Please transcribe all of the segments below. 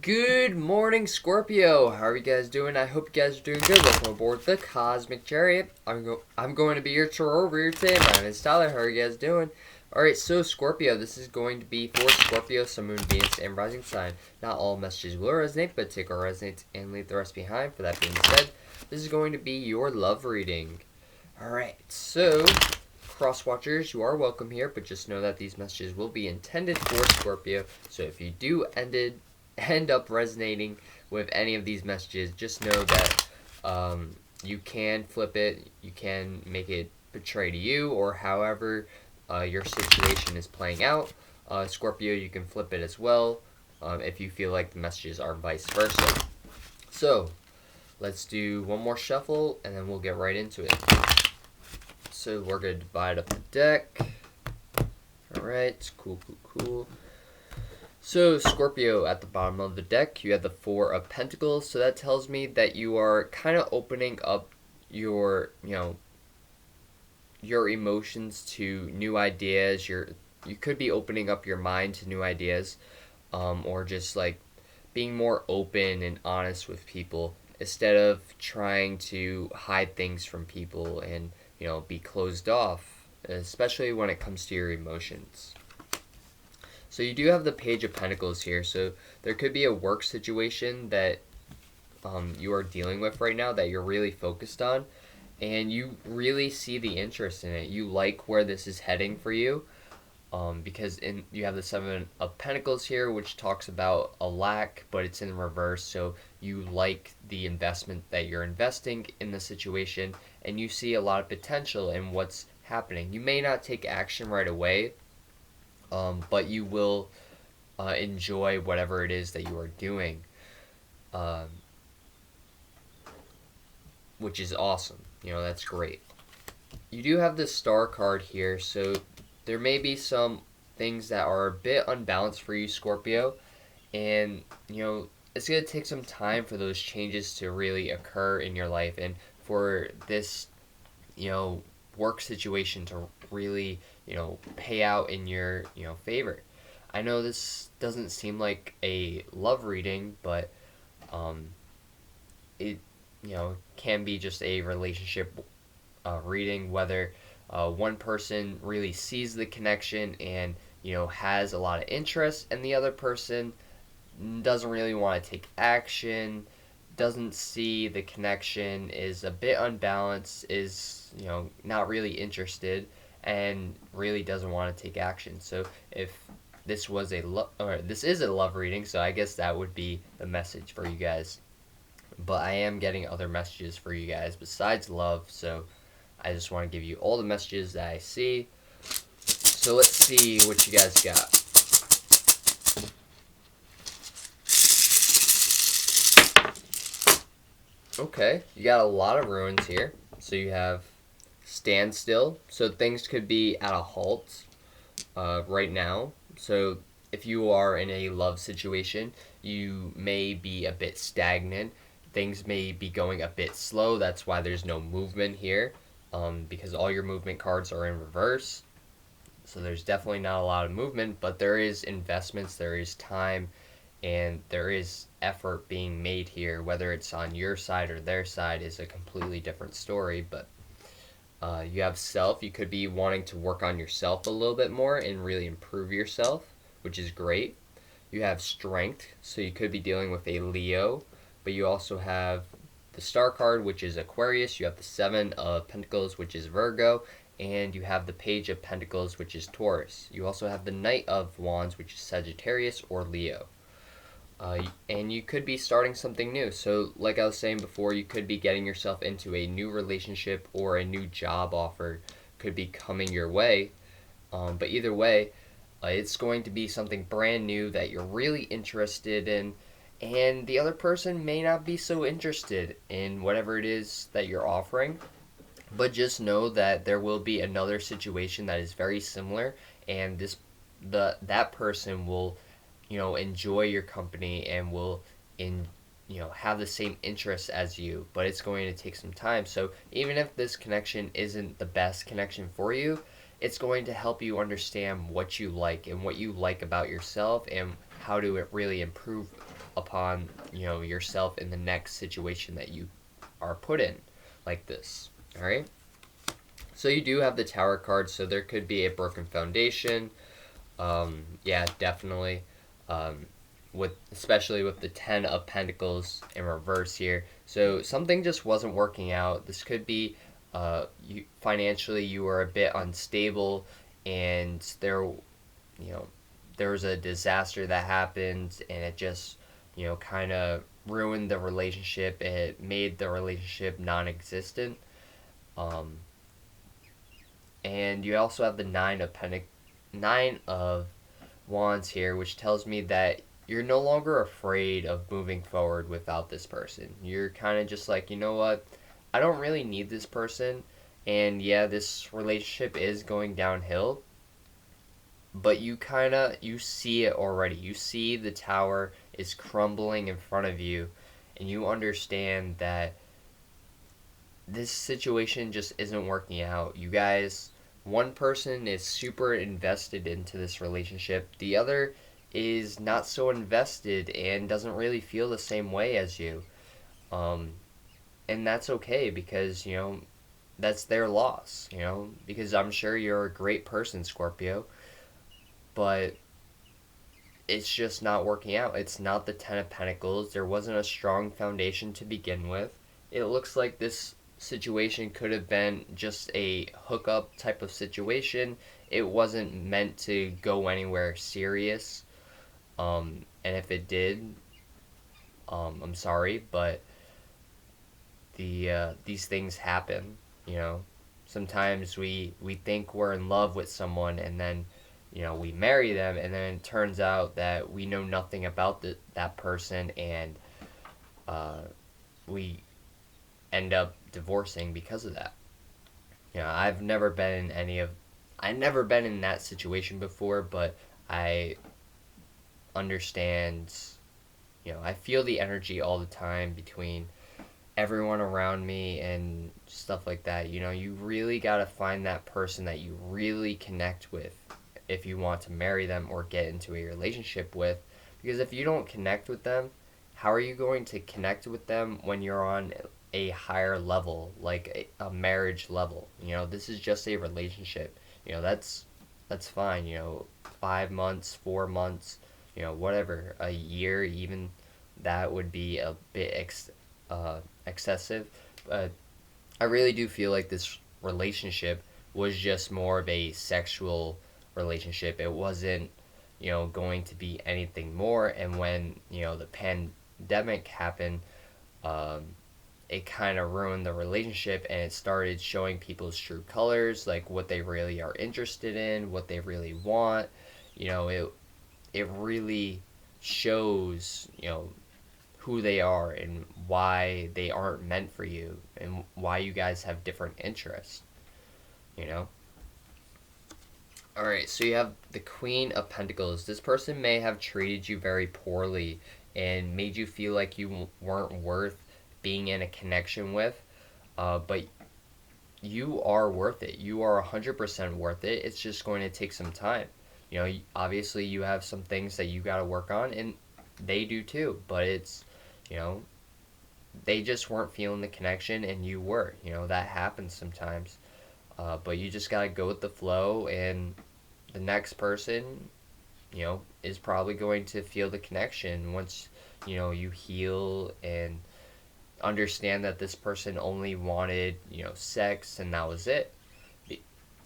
Good morning, Scorpio. How are you guys doing? I hope you guys are doing good. Welcome aboard the Cosmic Chariot. I'm going to be your tarot reader today. My name is Tyler. How are you guys doing? Alright, so Scorpio, this is going to be for Scorpio, Sun, Moon, Venus, and Rising Sign. Not all messages will resonate, but take what resonates and leave the rest behind. For that being said, this is going to be your love reading. Alright, so cross watchers, you are welcome here, but just know that these messages will be intended for Scorpio. So if you do end up resonating with any of these messages, just know that you can flip it, you can make it portray to you, or however your situation is playing out. Scorpio, you can flip it as well if you feel like the messages are vice versa. So let's do one more shuffle and then we'll get right into it. So we're going to divide up the deck. Alright, cool. So, Scorpio, at the bottom of the deck, you have the Four of Pentacles. So that tells me that you are kind of opening up your emotions to new ideas. You could be opening up your mind to new ideas, or just like being more open and honest with people instead of trying to hide things from people and be closed off, especially when it comes to your emotions. So you do have the Page of Pentacles here, so there could be a work situation that you are dealing with right now that you're really focused on, and you really see the interest in it. You like where this is heading for you, because you have the Seven of Pentacles here, which talks about a lack, but it's in reverse, so you like the investment that you're investing in the situation, and you see a lot of potential in what's happening. You may not take action right away, but you will enjoy whatever it is that you are doing, which is awesome. That's great. You do have the Star card here, so there may be some things that are a bit unbalanced for you, Scorpio, and it's going to take some time for those changes to really occur in your life, and for this work situation to really pay out in your favor. I know this doesn't seem like a love reading, but it can be just a relationship reading, whether one person really sees the connection and has a lot of interest, and the other person doesn't really want to take action, doesn't see the connection, is a bit unbalanced, is not really interested, and really doesn't want to take action. So if this was this is a love reading, so I guess that would be the message for you guys. But I am getting other messages for you guys besides love, so I just want to give you all the messages that I see. So let's see what you guys got. Okay, you got a lot of ruins here. So you have standstill, so things could be at a halt right now. So if you are in a love situation, you may be a bit stagnant. Things may be going a bit slow. That's why there's no movement here, because all your movement cards are in reverse. So there's definitely not a lot of movement, but there is investments, there is time, and there is effort being made here. Whether it's on your side or their side is a completely different story, but you have self. You could be wanting to work on yourself a little bit more and really improve yourself, which is great. You have strength, so you could be dealing with a Leo, but you also have the Star card, which is Aquarius. You have the Seven of Pentacles, which is Virgo, and you have the Page of Pentacles, which is Taurus. You also have the Knight of Wands, which is Sagittarius or Leo. And you could be starting something new. So like I was saying before, you could be getting yourself into a new relationship, or a new job offer could be coming your way. But either way, it's going to be something brand new that you're really interested in, and the other person may not be so interested in whatever it is that you're offering. But just know that there will be another situation that is very similar, and that person will enjoy your company and will have the same interests as you, but it's going to take some time. So even if this connection isn't the best connection for you, it's going to help you understand what you like and what you like about yourself, and how to really improve upon, yourself in the next situation that you are put in, like this. All right. So you do have the Tower card, so there could be a broken foundation. Yeah, definitely. With especially with the Ten of Pentacles in reverse here, so something just wasn't working out. This could be, financially you were a bit unstable, and there was a disaster that happened, and it just, kind of ruined the relationship. It made the relationship non-existent. Um, and you also have the Nine of Wands here, which tells me that you're no longer afraid of moving forward without this person. You're kind of just like, you know what? I don't really need this person, and yeah, this relationship is going downhill, but you see it already. You see the tower is crumbling in front of you, and you understand that this situation just isn't working out. You guys, one person is super invested into this relationship, the other is not so invested and doesn't really feel the same way as you. Um, and that's okay, because, that's their loss, because I'm sure you're a great person, Scorpio, but it's just not working out. It's not the Ten of Pentacles. There wasn't a strong foundation to begin with. It looks like this situation could have been just a hookup type of situation. It wasn't meant to go anywhere serious. And if it did, I'm sorry, but these things happen. You know, sometimes we think we're in love with someone, and then we marry them, and then it turns out that we know nothing about that person, and we end up divorcing because of that. I've never been in that situation before, but I understand. I feel the energy all the time between everyone around me and stuff like that. You really got to find that person that you really connect with if you want to marry them or get into a relationship with. Because if you don't connect with them, how are you going to connect with them when you're on a higher level, like a marriage level? This is just a relationship. That's fine. 5 months, 4 months, whatever, a year even, that would be a bit excessive. But I really do feel like this relationship was just more of a sexual relationship. It wasn't, going to be anything more. And when, the pandemic happened, um, it kind of ruined the relationship, and it started showing people's true colors, like what they really are interested in, what they really want. It really shows, who they are and why they aren't meant for you, and why you guys have different interests, you know? Alright, so you have the Queen of Pentacles. This person may have treated you very poorly and made you feel like you weren't worth being in a connection with, but you are worth it. You are 100% worth it. It's just going to take some time. Obviously you have some things that you got to work on, and they do too, but it's, you know, they just weren't feeling the connection, and you were. That happens sometimes. But you just got to go with the flow, and the next person, is probably going to feel the connection once, you heal and understand that this person only wanted, sex, and that was it.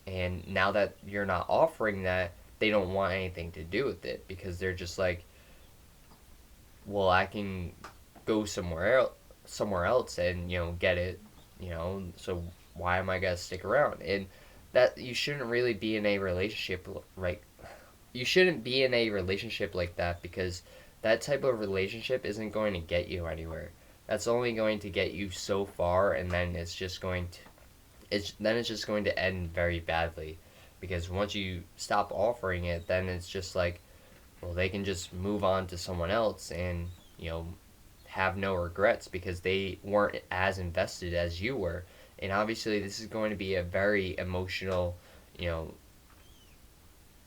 And now that you're not offering that, they don't want anything to do with it, because they're just like, well, I can go somewhere else and, get it, so why am I gonna stick around? And that you shouldn't really be in a relationship, right? You shouldn't be in a relationship like that, because that type of relationship isn't going to get you anywhere. That's only going to get you so far, and then it's just going to end very badly, because once you stop offering it, then it's just like, well, they can just move on to someone else and, have no regrets, because they weren't as invested as you were. And obviously this is going to be a very emotional,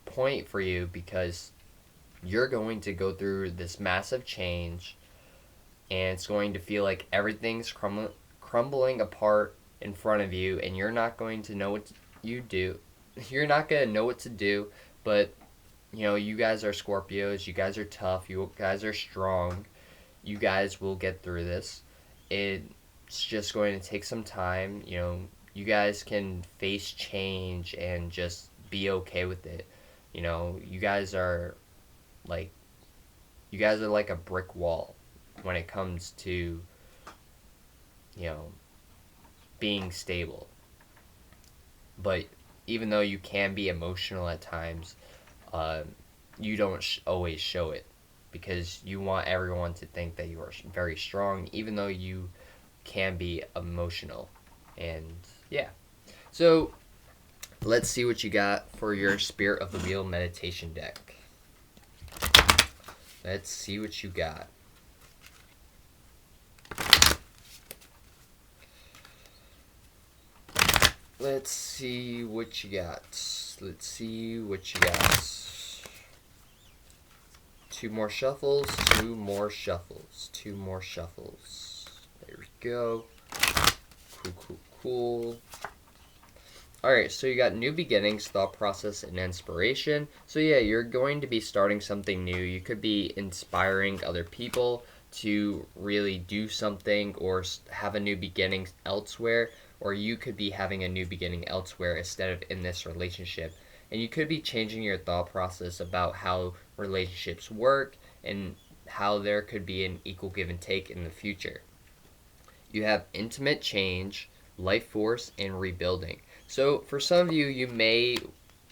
point for you, because you're going to go through this massive change, and it's going to feel like everything's crumbling apart in front of you, and you're not going to know what you do. You're not going to know what to do, but you guys are Scorpios, you guys are tough, you guys are strong, you guys will get through this. It's just going to take some time. You guys can face change and just be okay with it. You guys are like a brick wall when it comes to you know being stable. But even though you can be emotional at times, uh, you don't always show it, because you want everyone to think that you are very strong, even though you can be emotional. And yeah, so let's see what you got for your Spirit of the Wheel meditation deck. Let's see what you got. Let's see what you got. Let's see what you got. Two more shuffles. Two more shuffles. Two more shuffles. There we go. Cool. Alright, so you got new beginnings, thought process, and inspiration. So yeah, you're going to be starting something new. You could be inspiring other people to really do something or have a new beginning elsewhere, or you could be having a new beginning elsewhere instead of in this relationship. And you could be changing your thought process about how relationships work and how there could be an equal give and take in the future. You have intimate change, life force, and rebuilding. So for some of you, you may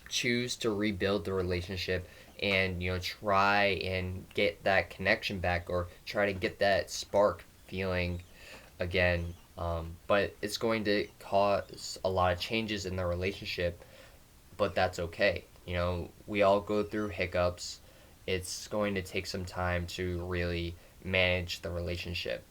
choose to rebuild the relationship and try and get that connection back, or try to get that spark feeling again. But it's going to cause a lot of changes in the relationship, but that's okay. We all go through hiccups. It's going to take some time to really manage the relationship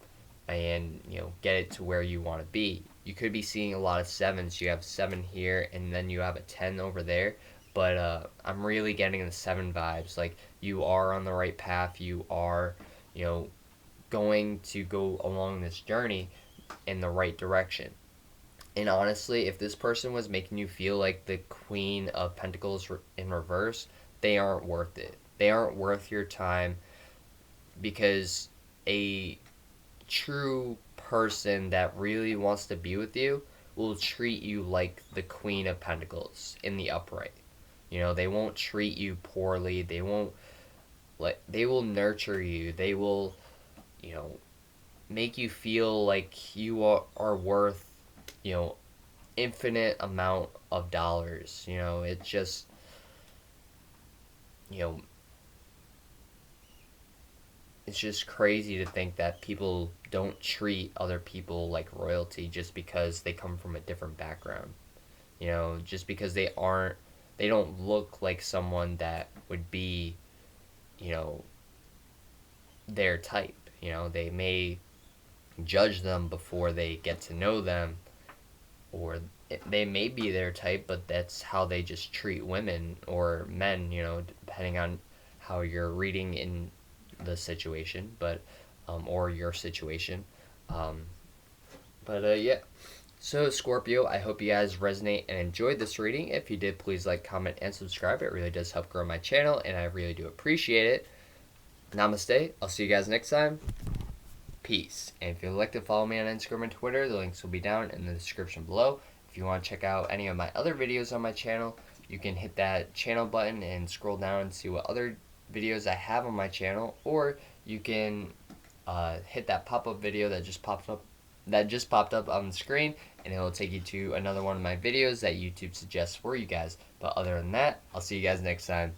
and get it to where you want to be. You could be seeing a lot of sevens. You have 7 here, and then you have a 10 over there. But I'm really getting the 7 vibes. Like, you are on the right path. You are, going to go along this journey in the right direction. And honestly, if this person was making you feel like the Queen of Pentacles in reverse, they aren't worth it. They aren't worth your time, because a true person that really wants to be with you will treat you like the Queen of Pentacles in the upright. They won't treat you poorly. They won't they will nurture you. They will, make you feel like you are worth, infinite amount of dollars. It's just, it's just crazy to think that people don't treat other people like royalty just because they come from a different background. Just because they don't look like someone that would be, their type. They may judge them before they get to know them, or they may be their type, but that's how they just treat women or men, depending on how you're reading in the situation, but or your situation. Yeah. So Scorpio, I hope you guys resonate and enjoyed this reading. If you did, please like, comment, and subscribe. It really does help grow my channel, and I really do appreciate it. Namaste. I'll see you guys next time. Peace. And if you'd like to follow me on Instagram and Twitter, the links will be down in the description below. If you want to check out any of my other videos on my channel, you can hit that channel button and scroll down and see what other videos I have on my channel, or you can hit that pop-up video that just popped up on the screen, and it will take you to another one of my videos that YouTube suggests for you guys. But other than that, I'll see you guys next time.